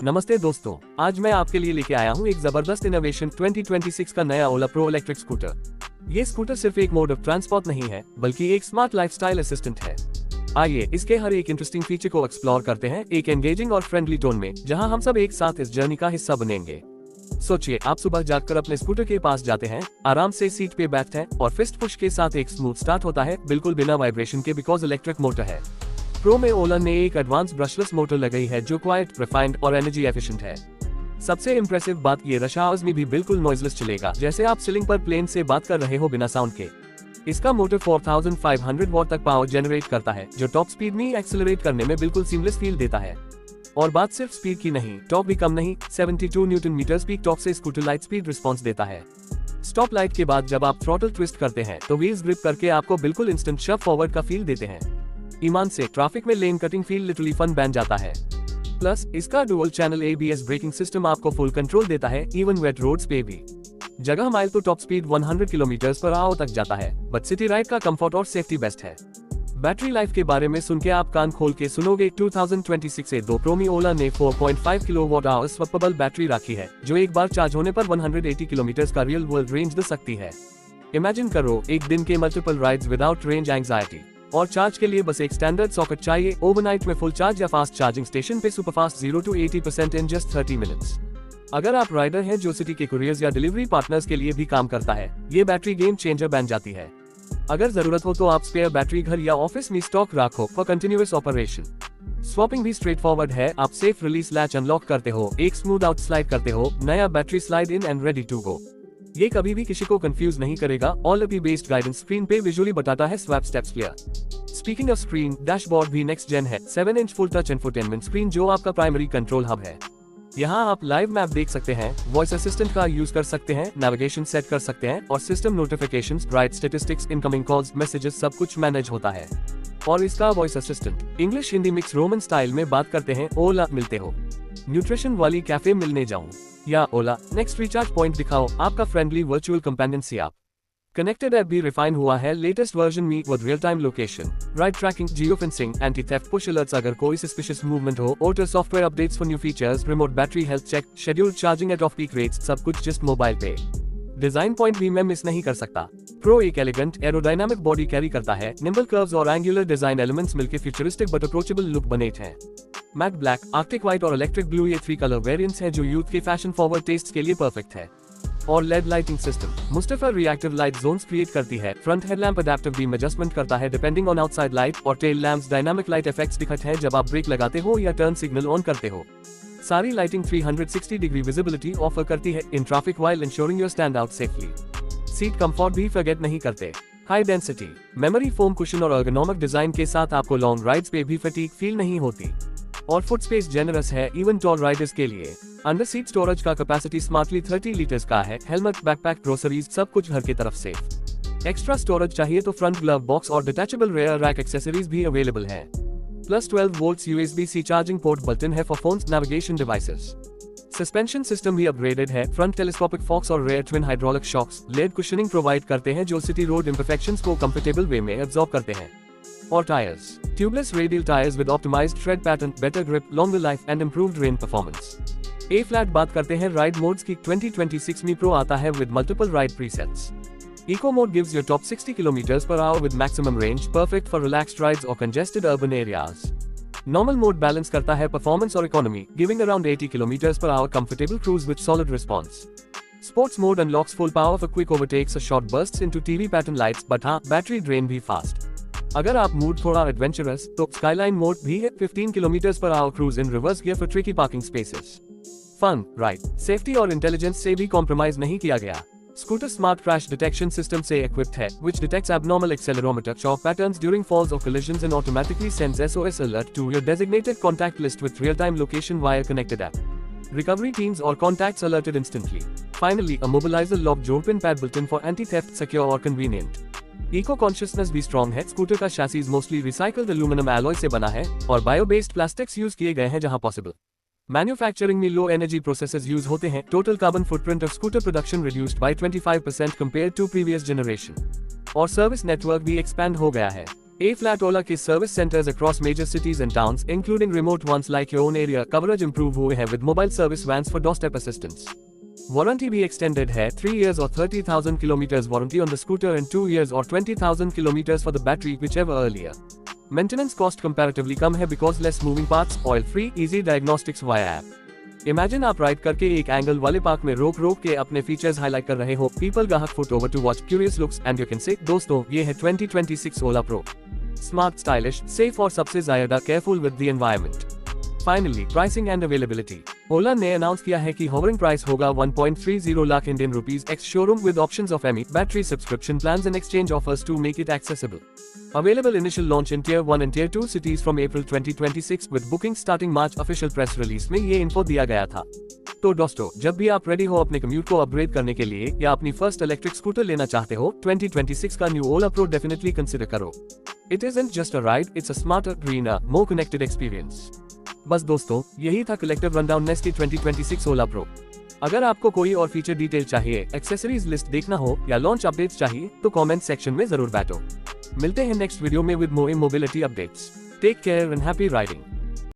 नमस्ते दोस्तों, आज मैं आपके लिए लेके आया हूँ एक जबरदस्त इनोवेशन 2026 का नया ओला प्रो इलेक्ट्रिक स्कूटर। ये स्कूटर सिर्फ एक मोड ऑफ ट्रांसपोर्ट नहीं है, बल्कि एक स्मार्ट लाइफस्टाइल असिस्टेंट है। आइए इसके हर एक इंटरेस्टिंग फीचर को एक्सप्लोर करते हैं एक एंगेजिंग और फ्रेंडली टोन में, जहां हम सब एक साथ इस जर्नी का हिस्सा बनेंगे। सोचिए, आप सुबह जागकर अपने स्कूटर के पास जाते हैं, आराम से सीट पे बैठते हैं और फिस्ट पुश के साथ एक स्मूथ स्टार्ट होता है, बिल्कुल बिना वाइब्रेशन के, बिकॉज इलेक्ट्रिक मोटर है। प्रो में ओला ने एक एडवांस ब्रशलेस मोटर लगाई है जो क्वाइट, रिफाइंड और एनर्जी एफिशिएंट है। सबसे इम्प्रेसिव बात, ये रश आवर्स में भी बिल्कुल नॉइजलेस चलेगा, जैसे आप सीलिंग पर प्लेन से बात कर रहे हो बिना साउंड के। इसका मोटर 4500 वॉट तक पावर जनरेट करता है, जो टॉप स्पीड में एक्सेलरेट करने में बिल्कुल सीमलेस फील देता है। और बात सिर्फ स्पीड की नहीं, टॉर्क भी कम नहीं, 72 न्यूटन मीटर पीक टॉर्क से स्कूटर लाइट स्पीड रिस्पॉन्स देता है। स्टॉप लाइट के बाद जब आप थ्रॉटल ट्विस्ट करते हैं तो व्हील्स ग्रिप करके आपको बिल्कुल इंस्टेंट शव फॉरवर्ड का फील देते हैं। ईमान से ट्रैफिक में लेन कटिंग फील लिटरली फन बन जाता है। प्लस इसका dual channel ABS braking system आपको फुल कंट्रोल देता है, इवन वेट रोड्स पे भी। जगह माइल तो टॉप स्पीड 100 km/h तक जाता है, बट सिटी राइड का कंफर्ट और सेफ्टी बेस्ट है। बैटरी लाइफ के बारे में सुन के आप कान खोल के सुनोगे। 2026 से 2 प्रो में ओला ने 4.5 kWh स्वैपेबल बैटरी रखी है, जो एक बार चार्ज होने पर 180 किलोमीटर का रियल वर्ल्ड रेंज दे सकती है। इमेजिन करो, एक दिन के multiple rides without range anxiety, और चार्ज के लिए बस एक स्टैंडर्ड सॉकेट चाहिए। ओवरनाइट में फुल चार्ज या फास्ट चार्जिंग स्टेशन पे superfast 0 to 80% in just 30 minutes. अगर आप राइडर हैं जो सिटी के कुरियर्स या डिलीवरी पार्टनर्स के लिए भी काम करता है, ये बैटरी गेम चेंजर बन जाती है। अगर जरूरत हो तो आप स्पेयर बैटरी घर या ऑफिस में स्टॉक रखो फॉर कंटिन्यूअस ऑपरेशन। स्वैपिंग भी स्ट्रेट फॉरवर्ड है, आप सेफ रिलीज लैच अनलॉक करते हो, एक स्मूथ आउट स्लाइड करते हो, नया battery slide in and ready to go. ये कभी भी किसी को कंफ्यूज नहीं करेगा। All app based guidance screen पे विजुअली बताता है swap steps clear. Speaking of screen, dashboard भी नेक्स्ट जेन है, 7 inch full touch infotainment screen जो आपका प्राइमरी कंट्रोल हब है। यहाँ आप लाइव मैप देख सकते हैं, वॉइस असिस्टेंट का यूज कर सकते हैं, नेविगेशन सेट कर सकते हैं और system notifications, ride statistics, incoming calls, messages सब कुछ मैनेज होता है। और इसका voice assistant English Hindi mix Roman style में बात करते हैं। ओला मिलते हो, न्यूट्रिशन वाली कैफे मिलने जाऊं, या ओला नेक्स्ट रिचार्ज पॉइंट दिखाओ, आपका फ्रेंडली वर्चुअल कंपेनियन से आप। कनेक्टेड ऐप भी रिफाइन हुआ है लेटेस्ट वर्जन में, with real time location, ride tracking, geo fencing, anti theft push alerts अगर कोई सस्पिशियस मूवमेंट हो, auto software updates for new features, remote battery health check, scheduled charging at off peak rates, सब कुछ just mobile पे। Design point भी मैं miss नहीं कर सकता। प्रो एक एलिगेंट एरोडायनामिक बॉडी कैरी करता है, निम्बल कर्व्स और एंगुलर डिजाइन एलिमेंट्स मिलकर फ्यूचरिस्टिक बट अप्रोचेबल लुक बनाते हैं। मैट ब्लैक, आर्कटिक व्हाइट और इलेक्ट्रिक ब्लू ये 3 कलर वेरिएंट्स हैं जो यूथ के फैशन फॉरवर्ड टेस्ट के लिए परफेक्ट है। और लेड लाइटिंग सिस्टम मुस्तफा रिएक्टिव लाइट जोन्स क्रिएट करती है, front headlamp adaptive beam adjustment करता है डिपेंडिंग ऑन आउटसाइड लाइट, और tail lamps dynamic light effects दिखते हैं जब आप ब्रेक लगाते हो या टर्न सिग्नल ऑन करते हो। सारी लाइटिंग 360 डिग्री विजिबिलिटी ऑफर करती है in traffic while ensuring your stand out safely. Seat comfort भी फॉरगेट नहीं करते, high density memory foam cushion और एर्गोनॉमिक डिजाइन के साथ आपको लॉन्ग राइड्स पे भी फटीग फील नहीं होती। और फुट स्पेस जेनरस है इवन टॉल राइडर्स के लिए। अंडर सीट स्टोरेज का कैपेसिटी स्मार्टली 30 लीटर्स का है, हेलमेट, बैकपैक, ग्रोसरीज सब कुछ घर की तरफ से। एक्स्ट्रा स्टोरेज चाहिए तो फ्रंट ग्लव बॉक्स और डिटैचेबल रेयर रैक एक्सेसरीज भी अवेलेबल है। Plus 12 volts USB-C charging port button है for phones, navigation devices. Suspension system भी अपग्रेडेड है, फ्रंट टेलीस्कोपिक फॉक्स और rear twin hydraulic shocks led cushioning provide करते हैं जो सिटी रोड इम्परफेक्शंस को कंफर्टेबल वे में एब्जॉर्ब करते हैं। और tyres, tubeless radial tyres with optimised tread pattern, better grip, longer life and improved rain performance. ए फ्लैट बात करते हैं राइड मोड्स की। 2026 में प्रो आता है with multiple ride presets. Eco mode gives your top 60 km/h with maximum range, perfect for relaxed rides और congested urban areas. Normal mode balance करता है परफॉर्मेंस और economy, giving around 80 km/h comfortable cruise with solid response. Sports mode unlocks full power for quick overtakes or short bursts into TV pattern lights, but हाँ, battery drain भी fast. अगर आप mood थोड़ा adventurous तो skyline mode भी है, 15 km/h cruise in reverse gear for tricky parking spaces. Fun, ride, safety और intelligence से भी कॉम्प्रोमाइज नहीं किया गया। Scooter smart crash detection system से equipped है, which detects abnormal accelerometer shock patterns during falls or collisions and automatically sends SOS alert to your designated contact list with real-time location via connected app. Recovery teams or contacts alerted instantly. Finally, a mobilizer lock jaw pin pad built-in for anti-theft, secure और convenient. Eco consciousness भी strong है, scooter का chassis mostly recycled aluminum alloy से बना है और bio-based plastics use किए गए हैं जहां possible. मैन्युफैक्चरिंग में लो एनर्जी प्रोसेसेस यूज होते हैं। Total carbon footprint of scooter production reduced by 25% compare to previous generation. और सर्विस नेटवर्क भी एक्सपैंड हो गया है। A-flat Ola के service centres across major cities and towns, including remote ones like your own area, coverage improve हुए हैं with mobile service vans for doorstep assistance. Warranty भी extended है 3 years or 30,000 kilometers warranty on the scooter and 2 years or 20,000 kilometers for the battery, whichever earlier. Maintenance cost comparatively कम है because less moving parts, oil free, easy diagnostics via app. Imagine आप ride करके एक angle वाले park में रोक के अपने features highlight कर रहे हो, पीपल गाहक foot over to watch curious looks and you can say दोस्तों ये है 2026 Ola pro. Smart, stylish, safe और सबसे ज्यादा careful with the environment. Finally pricing and availability. Ola ने अनाउंस किया है कि होवरिंग प्राइस होगा 1.30 lakh Indian rupees ex showroom with options of EMI battery subscription plans and exchange offers to make it accessible. Available initial launch in Tier 1 and Tier 2 cities from April 2026 with booking starting March। official press release में ये info दिया गया था। तो दोस्तों, जब भी आप रेडी हो अपने कम्यूट को अपग्रेड करने के लिए या अपनी फर्स्ट इलेक्ट्रिक स्कूटर लेना चाहते हो, 2026 का न्यू ओला प्रो डेफिनेटली कंसिडर करो। It isn't just a ride, it's a smarter, greener, more connected experience। बस दोस्तों, यही था collective rundown next 2026 Ola pro. अगर आपको कोई और फीचर डिटेल चाहिए, एक्सेसरीज लिस्ट देखना हो या लॉन्च अपडेट्स चाहिए तो कमेंट सेक्शन में जरूर बैठो। मिलते हैं नेक्स्ट वीडियो में with more mobility updates. Take care and happy riding.